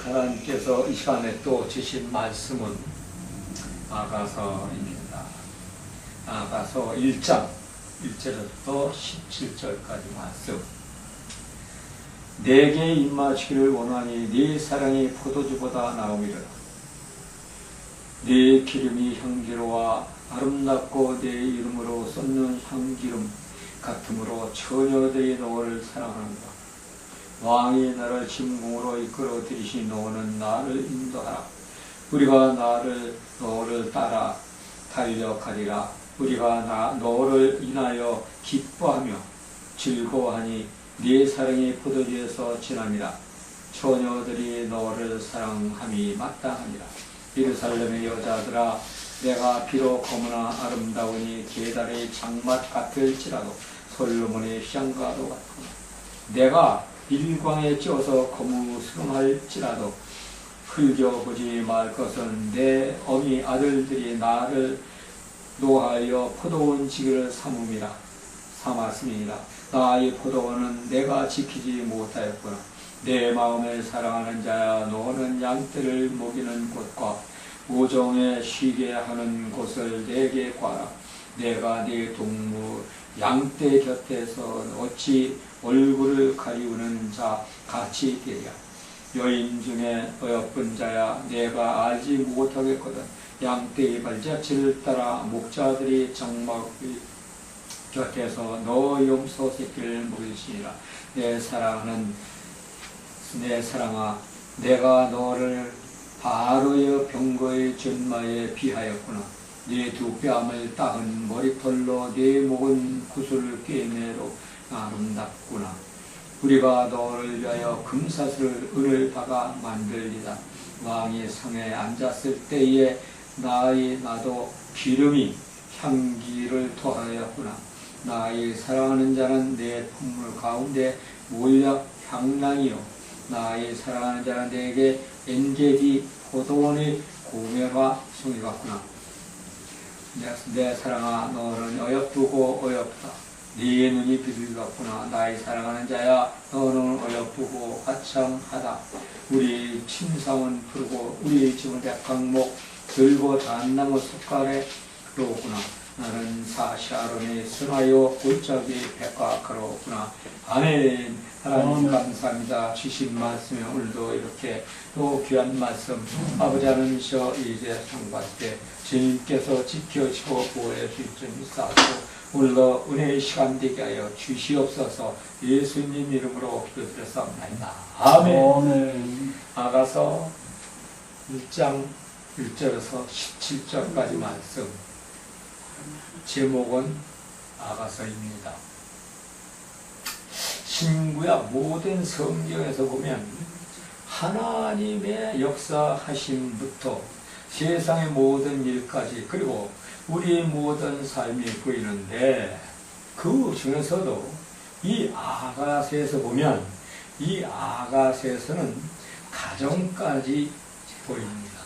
하나님께서 이 시간에 또 주신 말씀은 아가서입니다. 아가서 1장 1절부터 17절까지 말씀. 내게 임하시기를 원하니 네 사랑이 포도주보다 나음이라. 네 기름이 향기로워 아름답고 내 이름으로 쏟는 향기름 같으므로 처녀들이 너를 사랑하는다. 왕이 나를 침공으로 이끌어 들이신 너는 나를 인도하라. 우리가 너를 따라 달려가리라. 우리가 너를 인하여 기뻐하며 즐거워하니 네 사랑이 포도주에서 지남이라. 처녀들이 너를 사랑함이 마땅하니라. 예루살렘의 여자들아, 내가 비록 거무나 아름다우니 계달의 장맛 같을지라도 솔로몬의 향가도 같구나. 내가 일광에 쪄서 거무스름할지라도 흘겨보지 말 것은 내 어미 아들들이 나를 노하여 포도원 지기를 삼았음이니라. 나의 포도원은 내가 지키지 못하였구나. 내 마음을 사랑하는 자야, 너는 양떼를 먹이는 곳과 우정에 쉬게 하는 곳을 내게 구하라. 내가 네 동무 양떼 곁에서 어찌 얼굴을 가리우는 자 같이 되랴. 여인 중에 어여쁜 자야, 내가 알지 못하겠거든. 양떼의 발자취를 따라 목자들이 장막 곁에서 너 염소 새끼를 먹일지니라. 내 사랑아, 내가 너를 바로의 병거의 전마에 비하였구나. 네 두 뺨을 따은 머리털로 네 목은 구슬을 꿰매로 아름답구나. 우리가 너를 위하여 금사슬을 은을 박아 만들리다. 왕이 상에 앉았을 때에 나도 기름이 향기를 토하였구나. 나의 사랑하는 자는 내 품물 가운데 몰약 향랑이요, 나의 사랑하는 자는 내게 엔게디 포도원의 고멜화 송이 같구나. 내 사랑아, 너는 어여쁘고 어여쁘다. 네 눈이 비둘기 같구나. 나의 사랑하는 자야, 너는 어여쁘고 화창하다. 우리 침상은 푸르고 우리 집은 백향목 들고 단나무 숟갈에 들어오구나. 나는 사샤론의 순하여 골짜기 백화가로구나. 아멘. 하나님 감사합니다. 주신 말씀에 오늘도 이렇게 또 귀한 말씀, 아버지 하나님이셔 이제 상받을 때 주님께서 지켜주시고 보호해 주실 줄 믿사오고 오늘도 은혜의 시간 되게 하여 주시옵소서. 예수님 이름으로 기도드렸사옵나이다. 아멘. 아가서 1장 1절에서 17절까지 말씀. 제목은 아가서입니다. 신구약 모든 성경에서 보면 하나님의 역사하심부터 세상의 모든 일까지, 그리고 우리 모든 삶이 보이는데, 그 중에서도 이 아가서에서 보면 이 아가서에서는 가정까지 보입니다.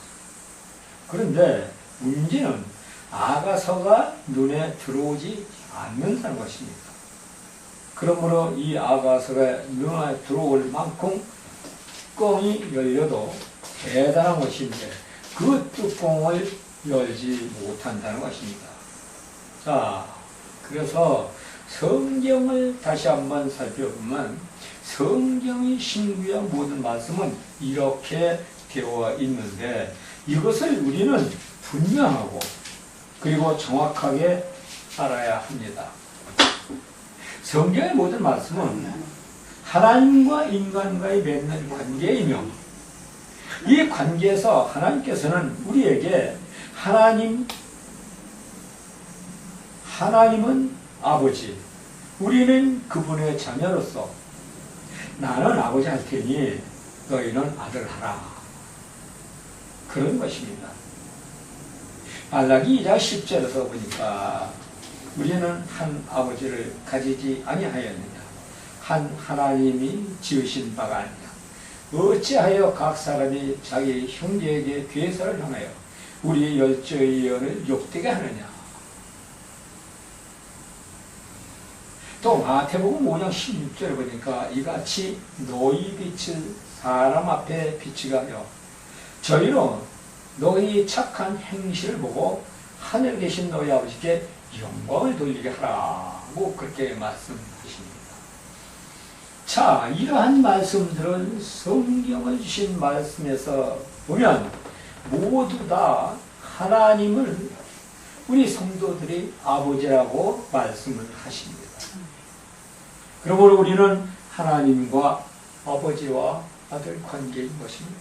그런데 문제는 아가서가 눈에 들어오지 않는다는 것입니다. 그러므로 이 아가서가 눈에 들어올 만큼 뚜껑이 열려도 대단한 것인데 그 뚜껑을 열지 못한다는 것입니다. 자, 그래서 성경을 다시 한번 살펴보면 성경의 신구약 모든 말씀은 이렇게 되어 있는데 이것을 우리는 분명하고 그리고 정확하게 알아야 합니다. 성경의 모든 말씀은 하나님과 인간과의 맺는 관계이며 이 관계에서 하나님께서는 우리에게 하나님은 아버지, 우리는 그분의 자녀로서 나는 아버지 할 테니 너희는 아들 하라, 그런 것입니다. 말라기 2장 10절에서 보니까 우리는 한 아버지를 가지지 아니하였느냐, 한 하나님이 지으신 바가 아니냐, 어찌하여 각 사람이 자기 형제에게 괴사를 하나요? 우리의 열조의 예언을 욕되게 하느냐. 또 마태복음 5장 16절에 보니까 이같이 너희 빛을 사람 앞에 비치게 하여 저희로 너희 착한 행실을 보고 하늘에 계신 너희 아버지께 영광을 돌리게 하라고 그렇게 말씀하십니다. 자, 이러한 말씀들은 성경을 주신 말씀에서 보면 모두 다 하나님을 우리 성도들이 아버지라고 말씀을 하십니다. 그러므로 우리는 하나님과 아버지와 아들 관계인 것입니다.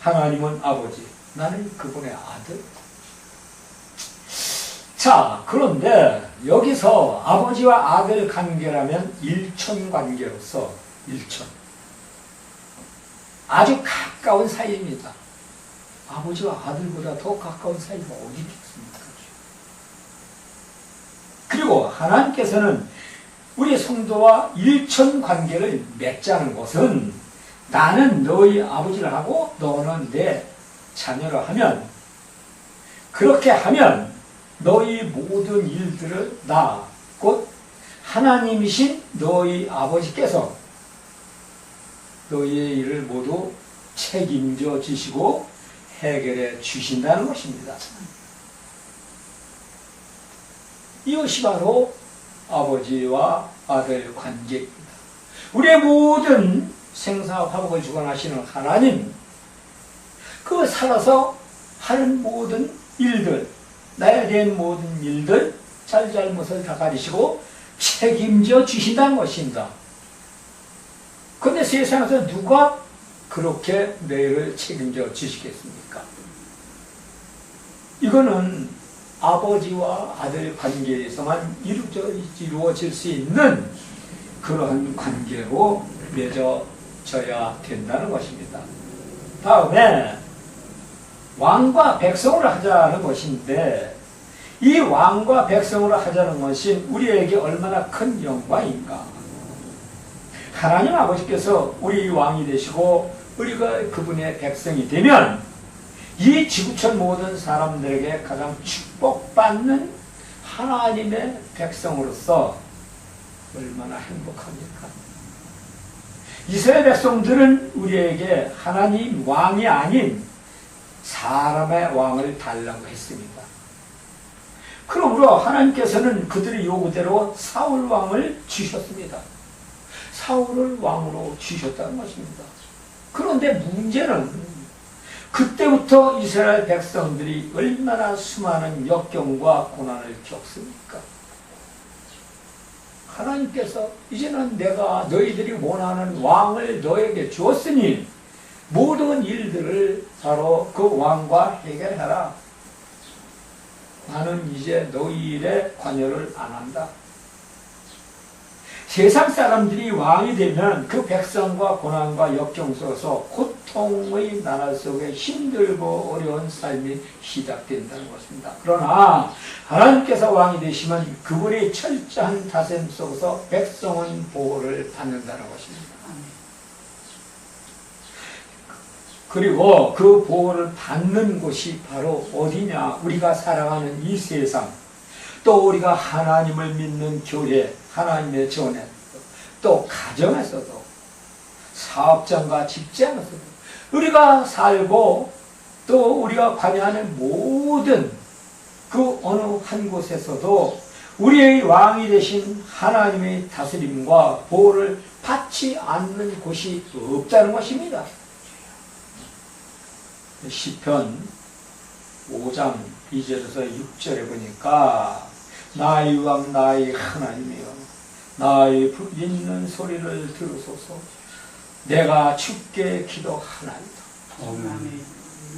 하나님은 아버지, 나는 그분의 아들. 자, 그런데 여기서 아버지와 아들 관계라면 일촌 관계로서 일촌. 아주 가까운 사이입니다. 아버지와 아들보다 더 가까운 사이가 어디 있겠습니까? 그리고 하나님께서는 우리 성도와 일촌 관계를 맺자는 것은 나는 너희 아버지를 하고 너는 내 자녀를 하면, 그렇게 하면 너희 모든 일들을 나, 곧 하나님이신 너희 아버지께서 너희의 일을 모두 책임져 주시고 해결해 주신다는 것입니다. 이것이 바로 아버지와 아들 관계입니다. 우리의 모든 생사와 화복을 주관하시는 하나님, 그 살아서 하는 모든 일들, 나에 대한 모든 일들, 잘잘못을 다 가리시고 책임져 주신다는 것입니다. 그런데 세상에서 누가 그렇게 너희를 책임져 주시겠습니까? 이거는 아버지와 아들 관계에서만 이루어질 수 있는 그러한 관계로 맺어져야 된다는 것입니다. 다음에 왕과 백성을 하자는 것인데, 이 왕과 백성을 하자는 것이 우리에게 얼마나 큰 영광인가. 하나님 아버지께서 우리 왕이 되시고 우리가 그분의 백성이 되면 이 지구촌 모든 사람들에게 가장 축복받는 하나님의 백성으로서 얼마나 행복합니까? 이스라엘 백성들은 우리에게 하나님 왕이 아닌 사람의 왕을 달라고 했습니다. 그러므로 하나님께서는 그들의 요구대로 사울 왕을 주셨습니다. 사울을 왕으로 주셨다는 것입니다. 그런데 문제는 그때부터 이스라엘 백성들이 얼마나 수많은 역경과 고난을 겪습니까? 하나님께서 이제는 내가 너희들이 원하는 왕을 너에게 주었으니 모든 일들을 바로 그 왕과 해결해라. 나는 이제 너희 일에 관여를 안 한다. 세상 사람들이 왕이 되면 그 백성과 고난과 역경 속에서 고통의 나라 속에 힘들고 어려운 삶이 시작된다는 것입니다. 그러나 하나님께서 왕이 되시면 그분의 철저한 다스림 속에서 백성은 보호를 받는다는 것입니다. 그리고 그 보호를 받는 곳이 바로 어디냐? 우리가 살아가는 이 세상, 또 우리가 하나님을 믿는 교회, 하나님의 전에, 또 가정에서도, 사업장과 직장에서도, 우리가 살고 또 우리가 관여하는 모든 그 어느 한 곳에서도 우리의 왕이 되신 하나님의 다스림과 보호를 받지 않는 곳이 없다는 것입니다. 시편 5장 2절에서 6절에 보니까 나의 왕 나의 하나님이여 나의 부르짖는 소리를 들으소서. 내가 주께 기도하나이다.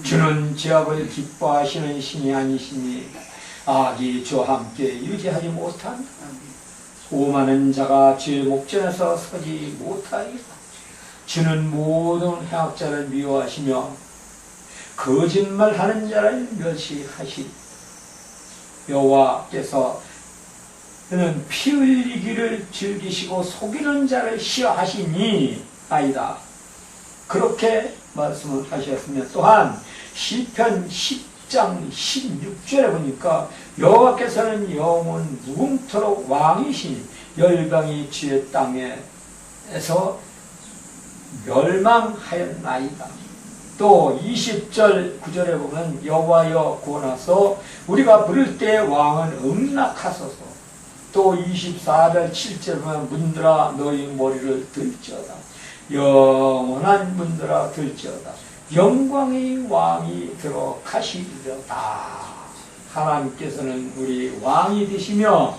주는 죄악을 기뻐하시는 신이 아니시니 악이 주와 함께 유지하지 못한다. 오만한 자가 주의 목전에서 서지 못하리라. 주는 모든 해악자를 미워하시며 거짓말하는 자를 멸시하시리. 여호와께서 그는 피 흘리기를 즐기시고 속이는 자를 싫어하시니 아니다. 그렇게 말씀을 하셨으면 또한 시편 10장 16절에 보니까 여호와께서는 영원 무궁토록 왕이시니 열방이 주의 땅에서 멸망하였나이다. 또 20절 9절에 보면 여호와여 구원하소 우리가 부를 때 왕은 음락하소서. 또 24절 7절 보면 문들아 너희 머리를 들지어다. 영원한 문들아 들지어다. 영광의 왕이 들어가시리로다. 하나님께서는 우리 왕이 되시며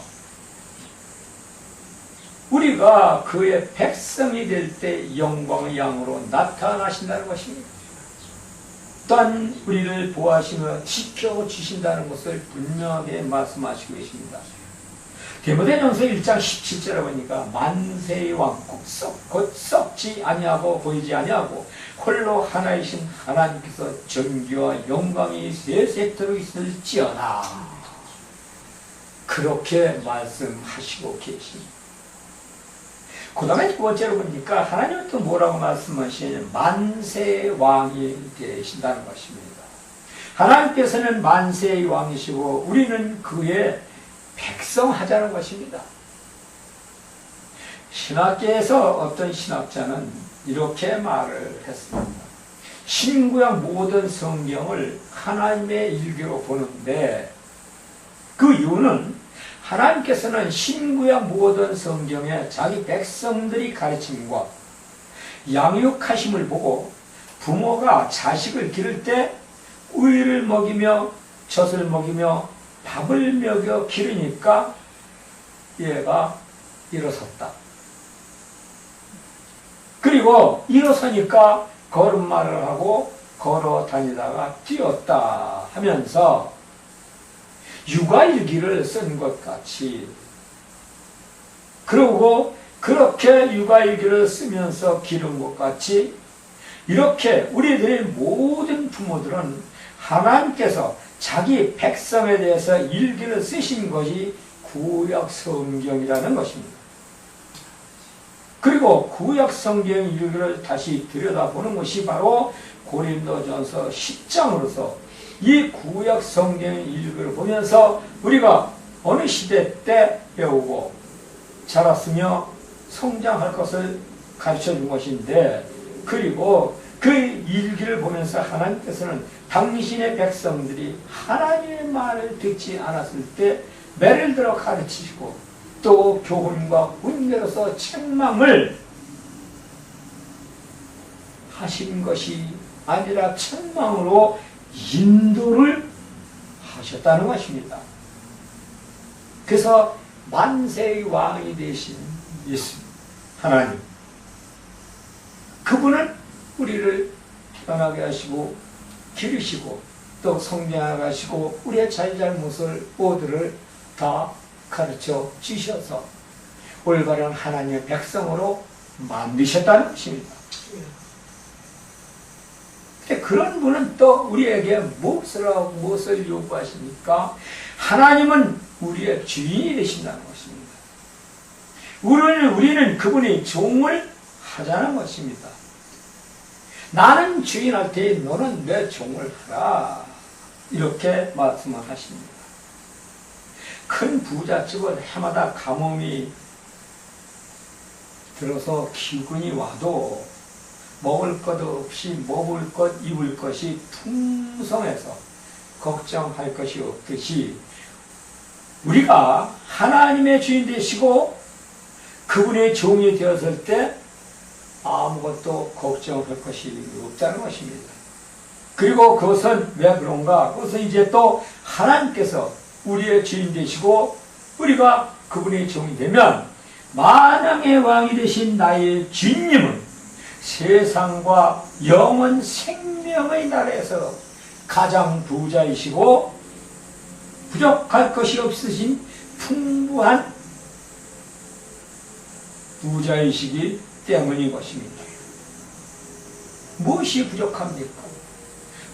우리가 그의 백성이 될 때 영광의 양으로 나타나신다는 것입니다. 또한 우리를 보호하시며 지켜주신다는 것을 분명하게 말씀하시고 계십니다. 디모데전서 1장 17절에 보니까 만세의 왕 곧 썩지 아니하고 보이지 아니하고 홀로 하나이신 하나님께서 존귀와 영광이 세세토록 있을지어다. 그렇게 말씀하시고 계십니다. 그 다음에 두 번째로 보니까 하나님은 또 뭐라고 말씀하시냐면 만세의 왕이 되신다는 것입니다. 하나님께서는 만세의 왕이시고 우리는 그의 백성하자는 것입니다. 신학계에서 어떤 신학자는 이렇게 말을 했습니다. 신구약 모든 성경을 하나님의 일교로 보는데 그 이유는 하나님께서는 신구약 모든 성경에 자기 백성들이 가르침과 양육하심을 보고 부모가 자식을 기를 때 우유를 먹이며 젖을 먹이며 밥을 먹여 기르니까 얘가 일어섰다. 그리고 일어서니까 걸음마를 하고 걸어 다니다가 뛰었다 하면서 육아일기를 쓴 것 같이 그러고 그렇게 육아일기를 쓰면서 기른 것 같이 이렇게 우리들의 모든 부모들은 하나님께서 자기 백성에 대해서 일기를 쓰신 것이 구약 성경이라는 것입니다. 그리고 구약 성경 일기를 다시 들여다보는 것이 바로 고린도전서 10장으로서 이 구약 성경 일기를 보면서 우리가 어느 시대 때 배우고 자랐으며 성장할 것을 가르쳐 준 것인데 그리고 그 일기를 보면서 하나님께서는 당신의 백성들이 하나님의 말을 듣지 않았을 때 매를 들어 가르치시고 또 교훈과 훈계로서 책망을 하신 것이 아니라 책망으로 인도를 하셨다는 것입니다. 그래서 만세의 왕이 되신 예수 하나님 그분은 우리를 태어나게 하시고 기르시고 또 성장하게 하시고 우리의 잘잘못을 모두를 다 가르쳐 주셔서 올바른 하나님의 백성으로 만드셨다는 것입니다. 근데 그런 분은 또 우리에게 무엇을 요구하십니까? 하나님은 우리의 주인이 되신다는 것입니다. 우리는 그분의 종을 하자는 것입니다. 나는 주인할 테니 너는 내 종을 하라. 이렇게 말씀을 하십니다. 큰 부잣집은 해마다 가뭄이 들어서 기근이 와도 먹을 것 없이 먹을 것 입을 것이 풍성해서 걱정할 것이 없듯이 우리가 하나님의 주인 되시고 그분의 종이 되었을 때 아무것도 걱정할 것이 없다는 것입니다. 그리고 그것은 왜 그런가? 그것은 이제 또 하나님께서 우리의 주인 되시고 우리가 그분의 종이 되면 만왕의 왕이 되신 나의 주님은 세상과 영원 생명의 나라에서 가장 부자이시고 부족할 것이 없으신 풍부한 부자이시기 때문인 것입니다. 무엇이 부족합니까?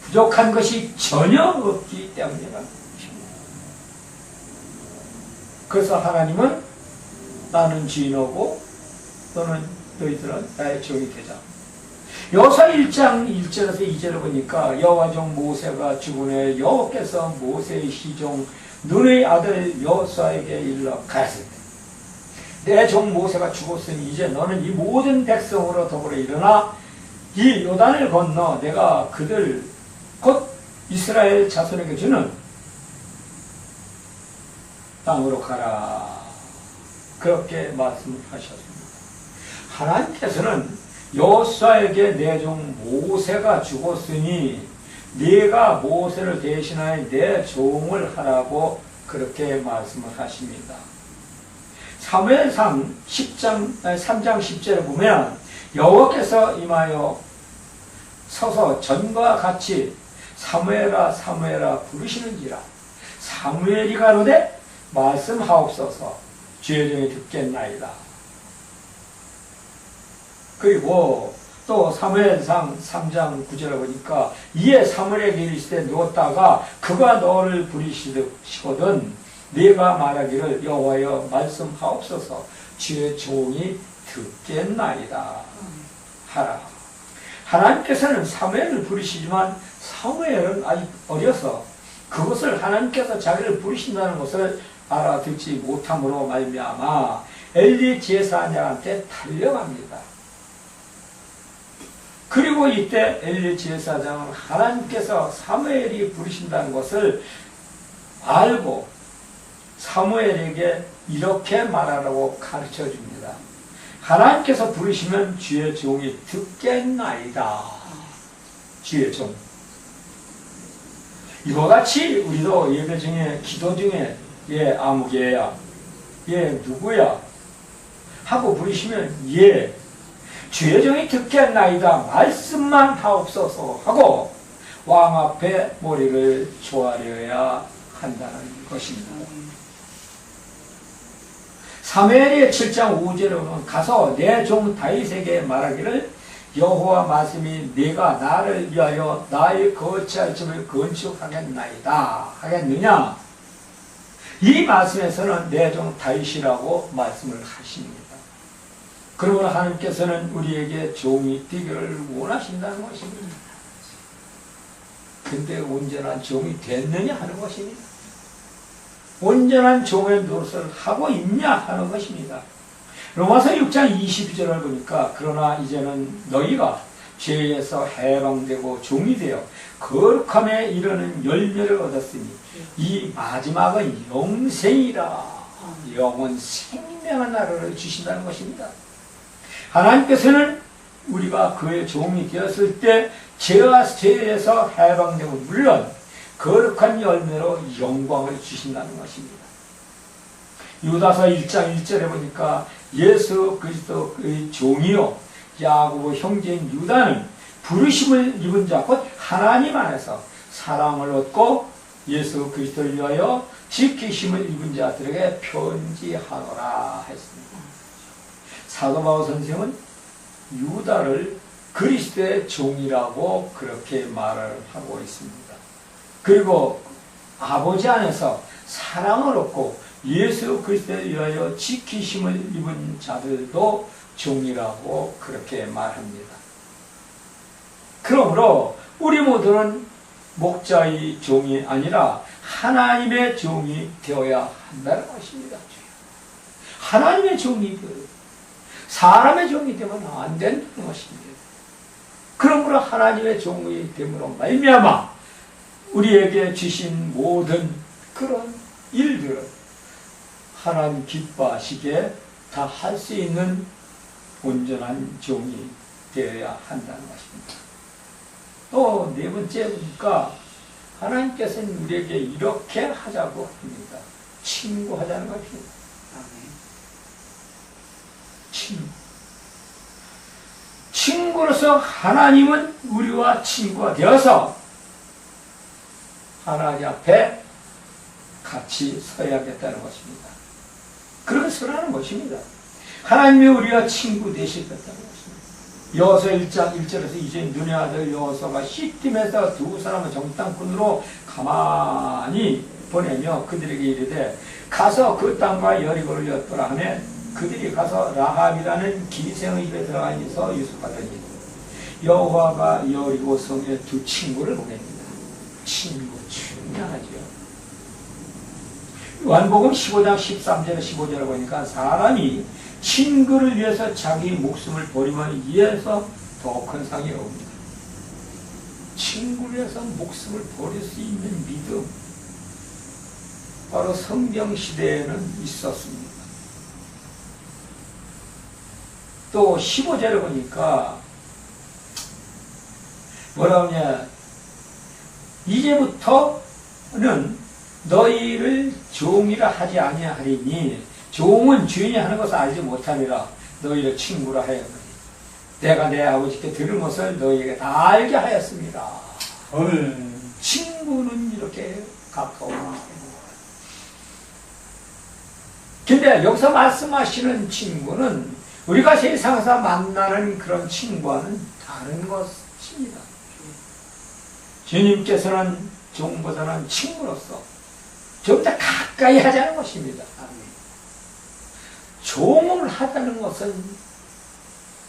부족한 것이 전혀 없기 때문이라는 것입니다. 그래서 하나님은 나는 주인이고 너희들은 나의 종이 되자. 여호수아 1장 1절에서 2절을 보니까 여호와종 모세가 죽은 후에 여호와께서 모세의 시종 눈의 아들 여호수아에게 일러 가라사대 내 종 모세가 죽었으니 이제 너는 이 모든 백성으로 더불어 일어나 이 요단을 건너 내가 그들 곧 이스라엘 자손에게 주는 땅으로 가라. 그렇게 말씀을 하셨습니다. 하나님께서는 여호수아에게 내 종 모세가 죽었으니 네가 모세를 대신하여 내 종을 하라고 그렇게 말씀을 하십니다. 사무엘상 3장 10절에 보면 여호와께서 임하여 서서 전과 같이 사무엘아 사무엘아 부르시는지라 사무엘이 가로되 말씀하옵소서 주의 종이 듣겠나이다. 그리고 또 사무엘상 3장 9절에 보니까 이에 사무엘에게 이르시되 누웠다가 그가 너를 부르시거든 네가 말하기를 여호와여 말씀하옵소서 주의 종이 듣겠나이다 하라. 하나님께서는 사무엘을 부르시지만 사무엘은 아직 어려서 그것을 하나님께서 자기를 부르신다는 것을 알아듣지 못함으로 말미암아 엘리 제사장한테 달려갑니다. 그리고 이때 엘리 제사장은 하나님께서 사무엘이 부르신다는 것을 알고 사무엘에게 이렇게 말하라고 가르쳐 줍니다. 하나님께서 부르시면 주의 종이 듣겠나이다. 주의 종. 이와 같이 우리도 예배 중에 기도 중에 얘 아무개야 얘 누구야 하고 부르시면 예 주의 종이 듣겠나이다 말씀만 하옵소서 하고 왕 앞에 머리를 조아려야 한다는 것입니다. 사무엘의 7장 5절에 보면 가서 내 종 다윗에게 말하기를 여호와 말씀이 네가 나를 위하여 나의 거처할 집을 건축하겠나이다 하겠느냐. 이 말씀에서는 내 종 다윗이라고 말씀을 하십니다. 그러므로 하나님께서는 우리에게 종이 되기를 원하신다는 것입니다. 근데 온전한 종이 됐느냐 하는 것입니다. 온전한 종의 노릇을 하고 있냐 하는 것입니다. 로마서 6장 22절을 보니까 그러나 이제는 너희가 죄에서 해방되고 종이 되어 거룩함에 이르는 열매를 얻었으니 이 마지막은 영생이라. 영원 생명한 나라를 주신다는 것입니다. 하나님께서는 우리가 그의 종이 되었을 때 죄와 죄에서 해방되고 물론 거룩한 열매로 영광을 주신다는 것입니다. 유다서 1장 1절에 보니까 예수 그리스도의 종이요 야고보 형제인 유다는 부르심을 입은 자 곧 하나님 안에서 사랑을 얻고 예수 그리스도를 위하여 지키심을 입은 자들에게 편지하노라 했습니다. 사도 바울 선생은 유다를 그리스도의 종이라고 그렇게 말을 하고 있습니다. 그리고 아버지 안에서 사랑을 얻고 예수 그리스도에 위하여 지키심을 입은 자들도 종이라고 그렇게 말합니다. 그러므로 우리 모두는 목자의 종이 아니라 하나님의 종이 되어야 한다는 것입니다. 하나님의 종이 되어야 사람의 종이 되면 안 된다는 것입니다. 그러므로 하나님의 종이 됨으로 말미암아 우리에게 주신 모든 그런 일들을 하나님 기뻐하시게 다 할 수 있는 온전한 종이 되어야 한다는 것입니다. 또 네 번째 보니까 하나님께서는 우리에게 이렇게 하자고 합니다. 친구하자는 것입니다. 친구로서 하나님은 우리와 친구가 되어서 하나님 앞에 같이 서야겠다는 것입니다. 그렇게 서라는 것입니다. 하나님이 우리와 친구 되시겠다는 것입니다. 여호수아 1장 1절에서 이제 눈의 아들 여호수아가 시팀에서 두 사람을 정탐꾼으로 가만히 보내며 그들에게 이르되 가서 그 땅과 여리고를 엿보라 하며 그들이 가서 라합이라는 기생의 집에 들어가서 유숙하더니 여호와가 여리고 성에 두 친구를 보냅니다. 친구 중요하죠. 요한복음 15장 13절 15절을 보니까 사람이 친구를 위해서 자기 목숨을 버리면 이에서 더 큰 상이 없습니다. 친구를 위해서 목숨을 버릴 수 있는 믿음, 바로 성경시대에는 있었습니다. 또 15절을 보니까 뭐라 하냐, 이제부터는 너희를 종이라 하지 아니하리니 종은 주인이 하는 것을 알지 못하리라. 너희를 친구라 하였노니 내가 내 아버지께 들은 것을 너희에게 다 알게 하였습니다. 친구는 이렇게 가까운 거예요. 근데 여기서 말씀하시는 친구는 우리가 세상에서 만나는 그런 친구와는 다른 것입니다. 주님께서는 종보다는 친구로서 좀 더 가까이 하자는 것입니다. 종을 하자는 것은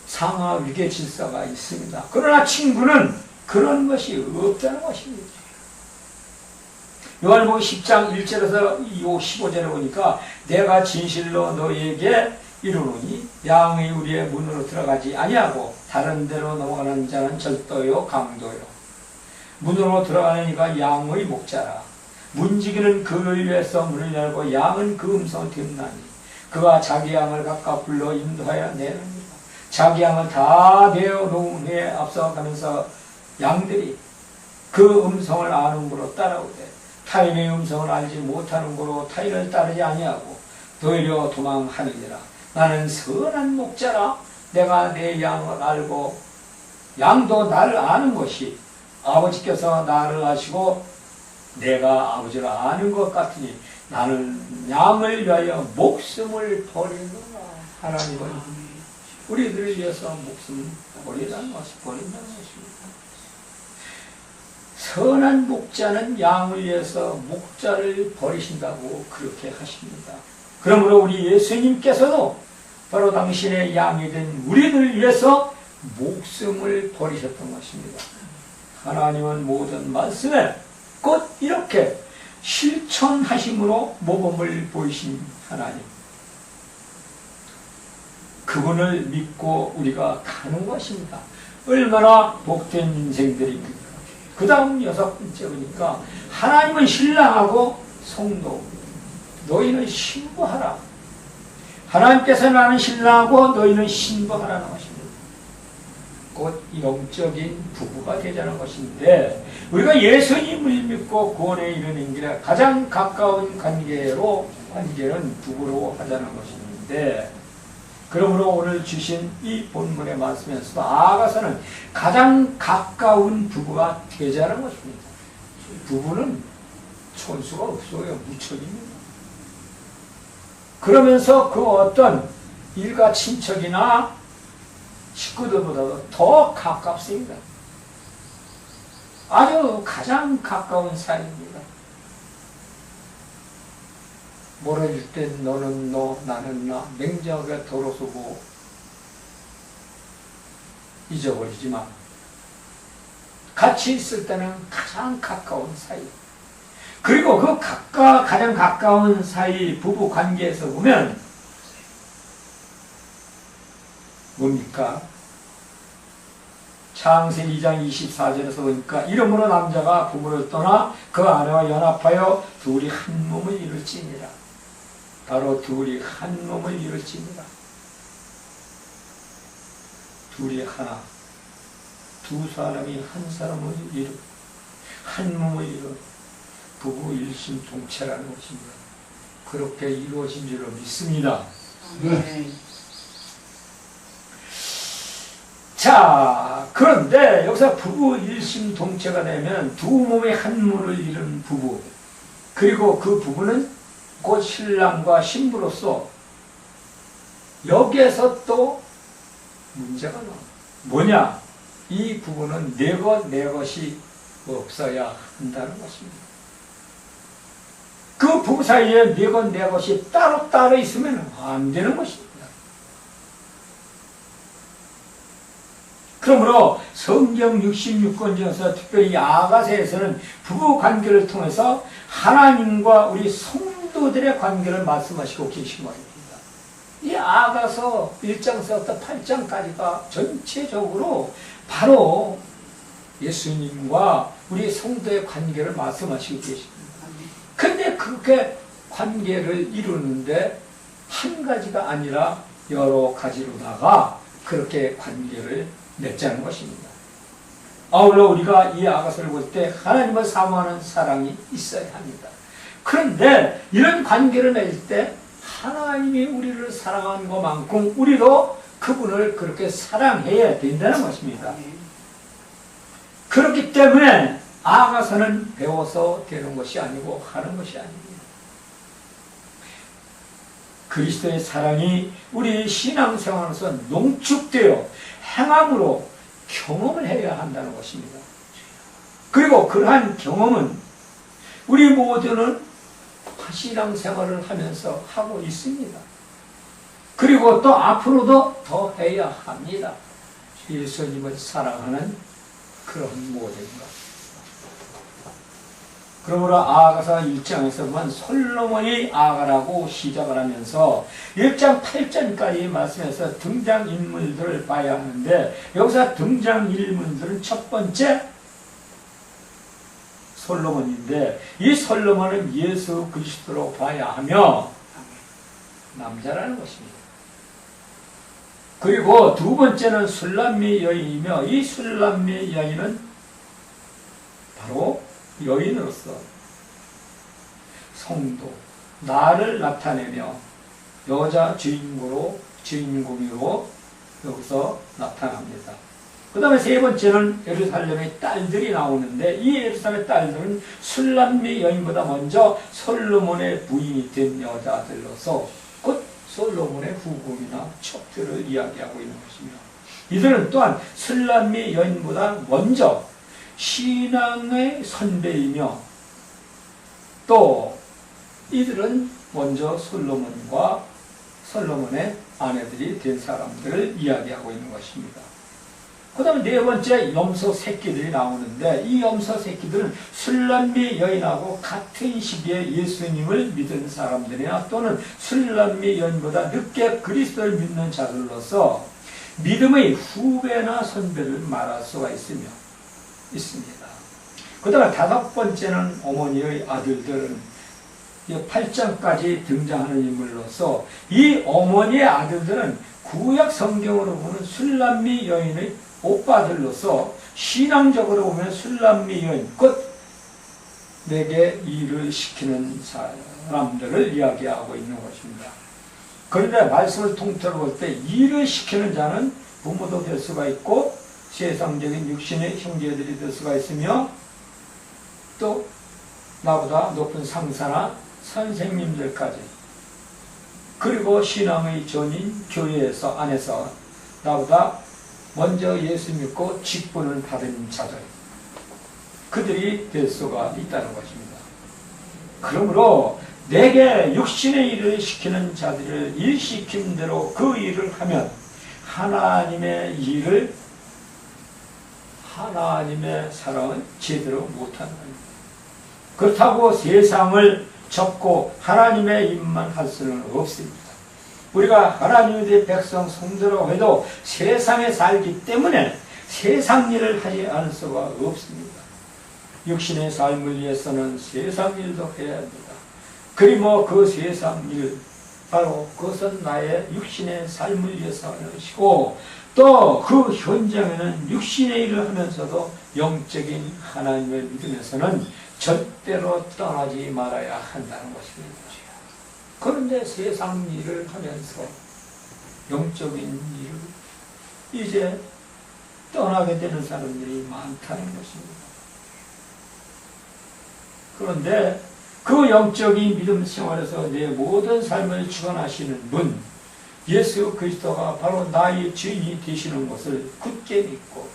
상하 위계 질서가 있습니다. 그러나 친구는 그런 것이 없다는 것입니다. 요한복음 10장 1절에서 15절에 보니까 내가 진실로 너희에게 이르노니 양의 우리의 문으로 들어가지 아니하고 다른 데로 넘어가는 자는 절도요 강도요. 문으로 들어가는 이가 양의 목자라. 문지기는 그를 위해서 문을 열고 양은 그 음성을 듣나니 그가 자기 양을 각각 불러 인도하여 내느니라. 자기 양을 다 베어 놓은 후에 앞서가면서 양들이 그 음성을 아는 고로 따라오되 타인의 음성을 알지 못하는 고로 타인을 따르지 아니하고 도리어 도망하느니라. 나는 선한 목자라. 내가 내 양을 알고 양도 나를 아는 것이 아버지께서 나를 아시고 내가 아버지를 아는 것 같으니 나는 양을 위하여 목숨을 버리노라. 하나님은 우리들을 위해서 목숨을 버린다는 것입니다. 선한 목자는 양을 위해서 목자를 버리신다고 그렇게 하십니다. 그러므로 우리 예수님께서도 바로 당신의 양이 된 우리들을 위해서 목숨을 버리셨던 것입니다. 하나님은 모든 말씀에 곧 이렇게 실천하심으로 모범을 보이신 하나님, 그분을 믿고 우리가 가는 것입니다. 얼마나 복된 인생들입니까? 그 다음 6번째 보니까 하나님은 신랑하고 성도 너희는 신부하라. 하나님께서 나는 신랑하고 너희는 신부하라는 것입니다. 곧 영적인 부부가 되자는 것인데 우리가 예수님을 믿고 구원에 이르는 길에 가장 가까운 관계는 부부로 하자는 것인데, 그러므로 오늘 주신 이 본문의 말씀에서도 나아가서는 가장 가까운 부부가 되자는 것입니다. 부부는 촌수가 없어요. 무척입니다. 그러면서 그 어떤 일가 친척이나 식구들보다도 더 가깝습니다. 아주 가장 가까운 사이입니다. 멀어질 땐 너는 너, 나는 나, 맹정하게 돌아서고 잊어버리지만 같이 있을 때는 가장 가까운 사이. 그리고 그 가장 가까운 사이 부부 관계에서 보면 뭡니까? 창세기 2장 24절에서 보니까 이러므로 남자가 부모를 떠나 그 아내와 연합하여 둘이 한 몸을 이룰지니라. 바로 둘이 한 몸을 이룰지니라. 둘이 하나, 두 사람이 한 사람을 이루, 한 몸을 이루 부부 일심동체라는 것입니다. 그렇게 이루어진 줄로 믿습니다. 네. 자, 그런데 여기서 부부 일심동체가 되면 두 몸의 한 몸을 이룬 부부, 그리고 그 부부는 곧 신랑과 신부로서 여기에서 또 문제가 나와. 뭐냐? 이 부부는 내 것, 내 것이 없어야 한다는 것입니다. 그 부부 사이에 내 것, 내 것이 따로따로 있으면 안 되는 것입니다. 그러므로 성경 66권 중에서 특별히 아가서에서는 부부 관계를 통해서 하나님과 우리 성도 사도들의 관계를 말씀하시고 계신 말입니다. 이 아가서 1장서부터 8장까지가 전체적으로 바로 예수님과 우리 성도의 관계를 말씀하시고 계십니다. 근데 그렇게 관계를 이루는데 한 가지가 아니라 여러 가지로다가 그렇게 관계를 맺자는 것입니다. 아울러 우리가 이 아가서를 볼 때 하나님을 사모하는 사랑이 있어야 합니다. 그런데 이런 관계를 맺을 때 하나님이 우리를 사랑한 것만큼 우리도 그분을 그렇게 사랑해야 된다는 것입니다. 그렇기 때문에 아가서는 배워서 되는 것이 아니고 하는 것이 아닙니다. 그리스도의 사랑이 우리 신앙생활에서 농축되어 행함으로 경험을 해야 한다는 것입니다. 그리고 그러한 경험은 우리 모두는 신앙생활을 하면서 하고 있습니다. 그리고 또 앞으로도 더 해야 합니다. 예수님을 사랑하는 그런 모든 것. 그러므로 아가서 1장에서 보면 솔로몬이 아가라고 시작을 하면서 1장 8장까지 말씀해서 등장인물들을 봐야 하는데 여기서 등장인물들은 첫 번째 솔로몬인데 이 솔로몬은 예수 그리스도로 봐야 하며 남자라는 것입니다. 그리고 두 번째는 술람미 여인이며 이 술람미 여인은 바로 여인으로서 성도, 나를 나타내며 여자 주인공으로 여기서 나타납니다. 그 다음에 세 번째는 예루살렘의 딸들이 나오는데 이 예루살렘의 딸들은 술람미 여인보다 먼저 솔로몬의 부인이 된 여자들로서 곧 솔로몬의 후궁이나 척들을 이야기하고 있는 것입니다. 이들은 또한 술람미 여인보다 먼저 신앙의 선배이며 또 이들은 먼저 솔로몬과 솔로몬의 아내들이 된 사람들을 이야기하고 있는 것입니다. 그 다음에 네 번째 염소 새끼들이 나오는데 이 염소 새끼들은 술람미 여인하고 같은 시기에 예수님을 믿은 사람들이나 또는 술람미 여인보다 늦게 그리스도를 믿는 자들로서 믿음의 후배나 선배를 말할 수가 있습니다. 그 다음에 다섯 번째는 어머니의 아들들은 8장까지 등장하는 인물로서 이 어머니의 아들들은 구약 성경으로 보면 술람미 여인의 오빠들로서 신앙적으로 보면 술람미 여인, 곧 내게 일을 시키는 사람들을 이야기하고 있는 것입니다. 그런데 말씀을 통틀어 볼 때 일을 시키는 자는 부모도 될 수가 있고 세상적인 육신의 형제들이 될 수가 있으며 또 나보다 높은 상사나 선생님들까지 그리고 신앙의 전인 교회에서 안에서 나보다 먼저 예수 믿고 직분을 받은 자들 그들이 될 수가 있다는 것입니다. 그러므로 내게 육신의 일을 시키는 자들을 일시킨 대로 그 일을 하면 하나님의 일을 하나님의 사랑은 제대로 못하는 겁니다. 그렇다고 세상을 접고 하나님의 일만 할 수는 없습니다. 우리가 하나님의 백성 성도라고 해도 세상에 살기 때문에 세상 일을 하지 않을 수가 없습니다. 육신의 삶을 위해서는 세상 일도 해야 합니다. 그리고 그 세상 일, 바로 그것은 나의 육신의 삶을 위해서 하는 것이고 또 그 현장에는 육신의 일을 하면서도 영적인 하나님을 믿으면서는 절대로 떠나지 말아야 한다는 것입니다. 그런데 세상 일을 하면서 영적인 일을 이제 떠나게 되는 사람들이 많다는 것입니다. 그런데 그 영적인 믿음 생활에서 내 모든 삶을 주관하시는 분 예수 그리스도가 바로 나의 주인이 되시는 것을 굳게 믿고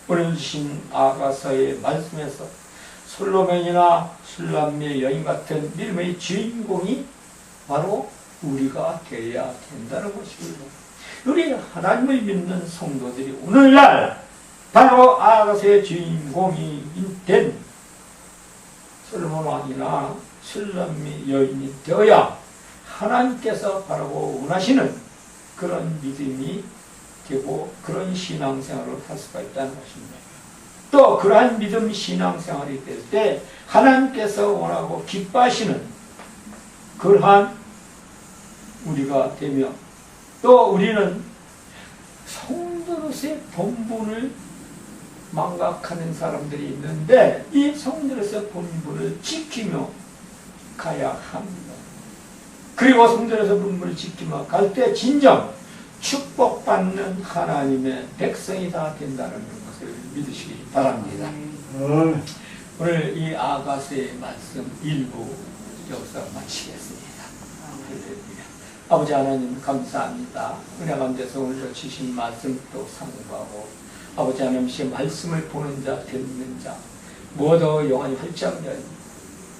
오늘 주신 아가서의 말씀에서 솔로몬이나 술람미 여인 같은 믿음의 주인공이 바로 우리가 되어야 된다는 것입니다. 우리 하나님을 믿는 성도들이 오늘날 바로 아가서의 주인공이 된 솔로몬 왕이나 술람미 여인이 되어야 하나님께서 바라고 원하시는 그런 믿음이 되고 그런 신앙생활을 할 수가 있다는 것입니다. 또 그러한 믿음 신앙생활이 될 때 하나님께서 원하고 기뻐하시는 그러한 우리가 되며 또 우리는 성도로서의 본분을 망각하는 사람들이 있는데 이 성도로서의 본분을 지키며 가야 합니다. 그리고 성도로서의 본분을 지키며 갈 때 진정 축복받는 하나님의 백성이 다 된다는 것을 믿으시기 바랍니다. 오늘 이 아가서의 말씀 일부 여기서 마치겠습니다. 아버지 하나님 감사합니다. 은혜 가운데서 오늘도 주신 말씀도 상고하고 아버지 하나님의 말씀을 보는 자 듣는 자 모두 영혼이 활짝 열리고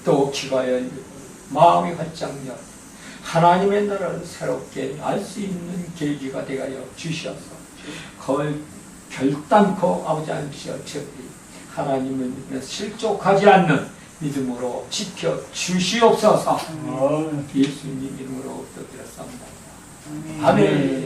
또 귀가 열리고 마음이 활짝 열리고 하나님의 나라를 새롭게 알 수 있는 계기가 되어 주셔서 그걸 결단코 아버지 하나님께서 하나님을 실족하지 않는 믿음으로 지켜 주시옵소서. 예수님 이름으로 엎드렸습니다. 아멘.